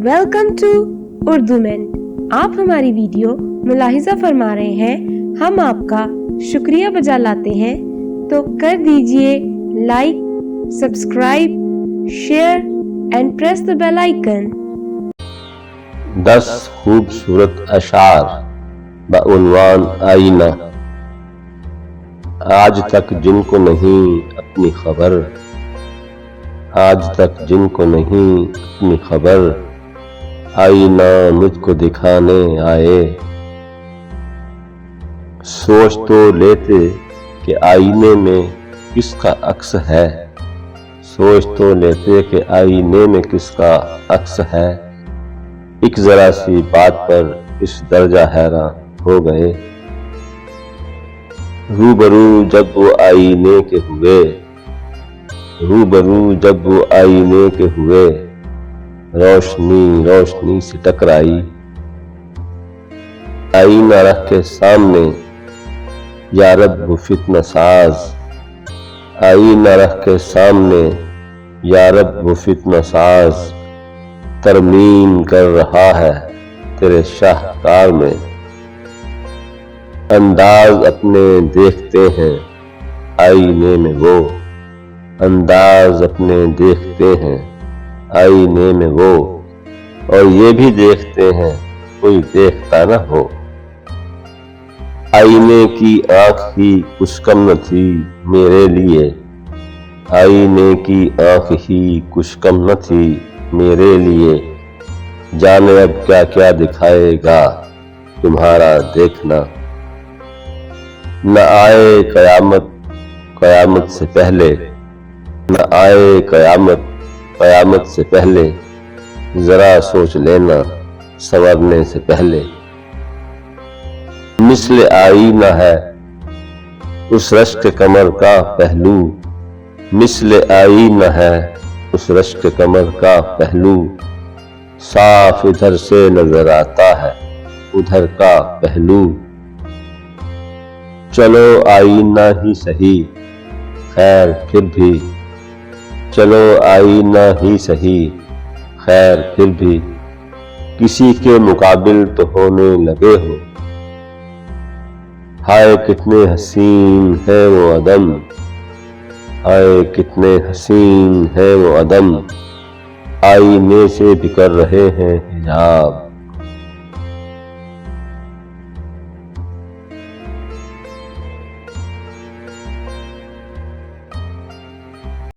Welcome to Urdu مین۔ آپ ہماری video ملاحظہ فرما رہے ہیں، ہم آپ کا شکریہ بجا لاتے ہیں، تو کر دیجئے like, subscribe, share and press the bell icon. 10 خوبصورت اشعار بعنوان آئینہ۔ آج تک جن کو نہیں اپنی خبر، آج تک جن کو نہیں اپنی خبر، آئینہ مجھ کو دکھانے آئے۔ سوچ تو لیتے کہ آئینے میں کس کا عکس ہے، سوچ تو لیتے کہ آئینے میں کس کا عکس ہے۔ ایک ذرا سی بات پر اس درجہ حیران ہو گئے۔ روبرو جب وہ آئینے کے ہوئے، روبرو جب وہ آئینے کے ہوئے، روشنی روشنی سے ٹکرائی۔ آئینہ رکھ کے سامنے، یا رب وہ فتنہ ساز، آئینہ رکھ کے سامنے، یا رب وہ فتنہ ساز، ترمیم کر رہا ہے تیرے شاہکار میں۔ انداز اپنے دیکھتے ہیں آئینے میں وہ، انداز اپنے دیکھتے ہیں آئینے میں وہ، اور یہ بھی دیکھتے ہیں کوئی دیکھتا نہ ہو۔ آئینے کی آنکھ ہی کچھ کم نہ تھی میرے لیے، آئینے کی آنکھ ہی کچھ کم نہ تھی میرے لیے۔ جانے اب کیا کیا دکھائے گا تمہارا دیکھنا، نہ آئے قیامت قیامت سے پہلے، نہ آئے قیامت قیامت سے پہلے، ذرا سوچ لینا سنورنے سے پہلے۔ مثل آئینہ ہے اس رشک کمر کا پہلو، مثل آئینہ ہے اس رشک کمر کا پہلو، صاف ادھر سے نظر آتا ہے ادھر کا پہلو۔ چلو آئینہ ہی سہی خیر پھر بھی، چلو آئینہ ہی سہی خیر پھر بھی، کسی کے مقابل تو ہونے لگے ہو۔ ہائے کتنے حسین ہے وہ عدم، ہائے کتنے حسین ہے وہ عدم، آئینے سے بھی کر رہے ہیں حجاب۔